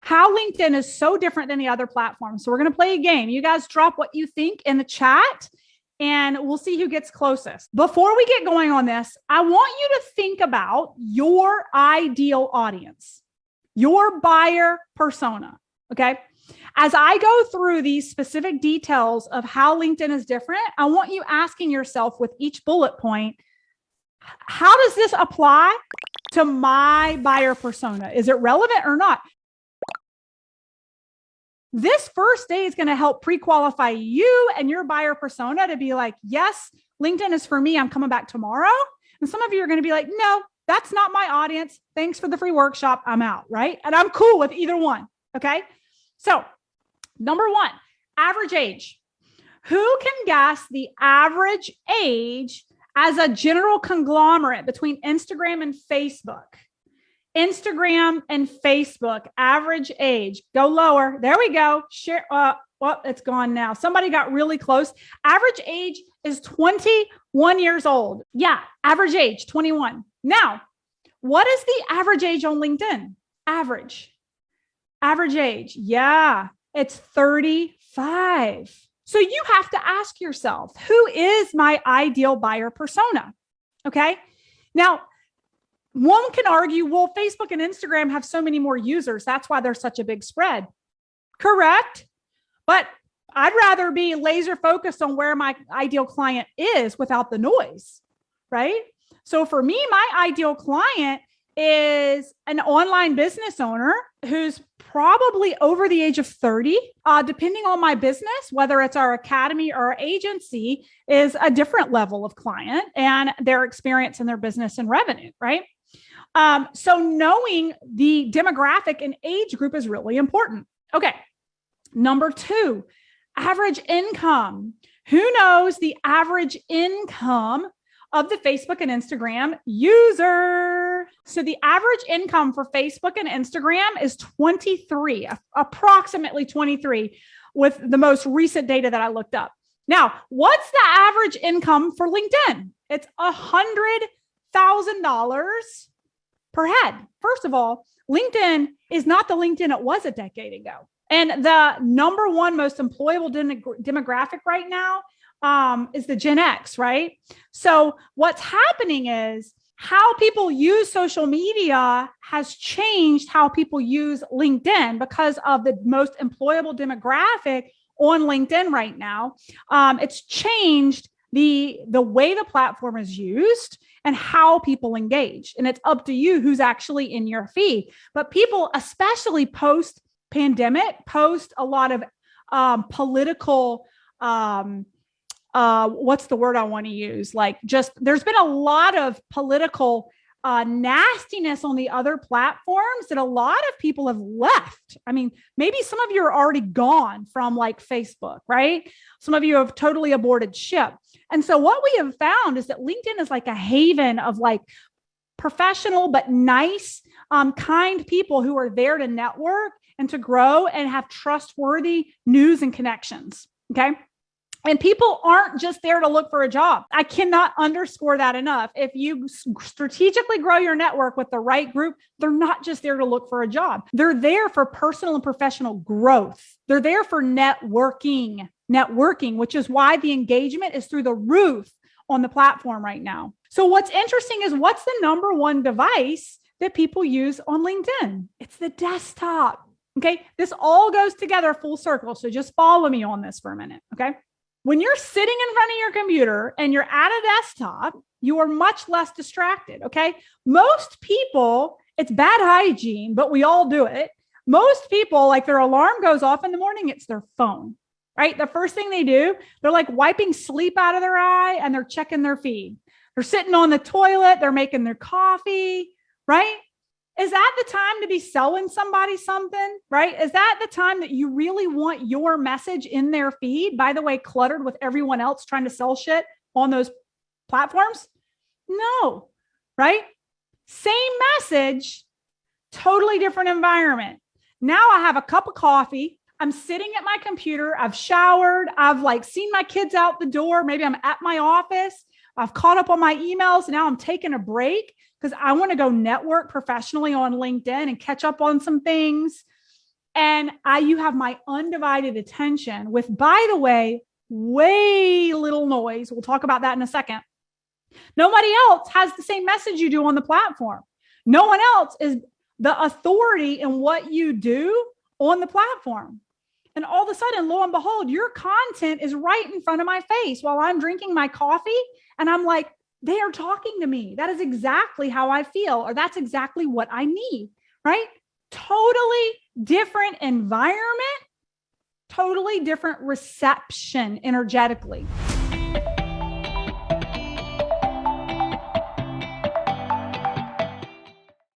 how LinkedIn is so different than the other platforms. So we're going to play a game. You guys drop what you think in the chat and we'll see who gets closest. Before we get going on this, I want you to think about your ideal audience, your buyer persona, okay? As I go through these specific details of how LinkedIn is different, I want you asking yourself with each bullet point, how does this apply to my buyer persona? Is it relevant or not? This first day is going to help pre-qualify you and your buyer persona to be like, yes, LinkedIn is for me. I'm coming back tomorrow. And some of you are going to be like, no, that's not my audience. Thanks for the free workshop. I'm out, right? And I'm cool with either one. Okay. So number one, average age. Who can guess the average age as a general conglomerate between Instagram and Facebook? Instagram and Facebook, average age. Go lower. There we go. Share. Well, it's gone now. Somebody got really close. Average age is 21 years old. Yeah, average age, 21. Now, what is the average age on LinkedIn? Average age. Yeah, it's 35. So you have to ask yourself, who is my ideal buyer persona? Okay. Now, one can argue, well, Facebook and Instagram have so many more users. That's why there's such a big spread. Correct. But I'd rather be laser focused on where my ideal client is without the noise, right? So for me, my ideal client is an online business owner who's probably over the age of 30, depending on my business, whether it's our academy or our agency, is a different level of client and their experience in their business and revenue, right? So knowing the demographic and age group is really important. Okay. Number two, average income. Who knows the average income of the Facebook and Instagram user? So the average income for Facebook and Instagram is 23, approximately 23 with the most recent data that I looked up. Now, what's the average income for LinkedIn? It's $100,000 per head. First of all, LinkedIn is not the LinkedIn it was a decade ago. And the number one most employable demographic right now is the Gen X, right? So what's happening is how people use social media has changed how people use LinkedIn because of the most employable demographic on LinkedIn right now. It's changed the way the platform is used and how people engage. And it's up to you who's actually in your feed. But people, especially post-pandemic, post a lot of political, what's the word I want to use? Like just, there's been a lot of political nastiness on the other platforms that a lot of people have left. I mean, maybe some of you are already gone from like Facebook, right? Some of you have totally aborted ship. And so what we have found is that LinkedIn is like a haven of like professional, but nice, kind people who are there to network and to grow and have trustworthy news and connections. Okay. And people aren't just there to look for a job. I cannot underscore that enough. If you strategically grow your network with the right group, they're not just there to look for a job. They're there for personal and professional growth. They're there for networking, which is why the engagement is through the roof on the platform right now. So what's interesting is what's the number one device that people use on LinkedIn? It's the desktop. Okay. This all goes together full circle. So just follow me on this for a minute. Okay. When you're sitting in front of your computer and you're at a desktop, you are much less distracted. Okay. Most people, it's bad hygiene, but we all do it. Most people, like their alarm goes off in the morning, it's their phone, right? The first thing they do, they're like wiping sleep out of their eye and they're checking their feed. They're sitting on the toilet. They're making their coffee, right? Is that the time to be selling somebody something, right? Is that the time that you really want your message in their feed, by the way, cluttered with everyone else trying to sell shit on those platforms? No, right? Same message, totally different environment. Now I have a cup of coffee. I'm sitting at my computer. I've showered. I've like seen my kids out the door. Maybe I'm at my office. I've caught up on my emails. Now I'm taking a break because I want to go network professionally on LinkedIn and catch up on some things. And you have my undivided attention with, by the way, way little noise. We'll talk about that in a second. Nobody else has the same message you do on the platform. No one else is the authority in what you do on the platform. And all of a sudden, lo and behold, your content is right in front of my face while I'm drinking my coffee. And I'm like, they are talking to me. That is exactly how I feel, or that's exactly what I need, right? Totally different environment, totally different reception energetically.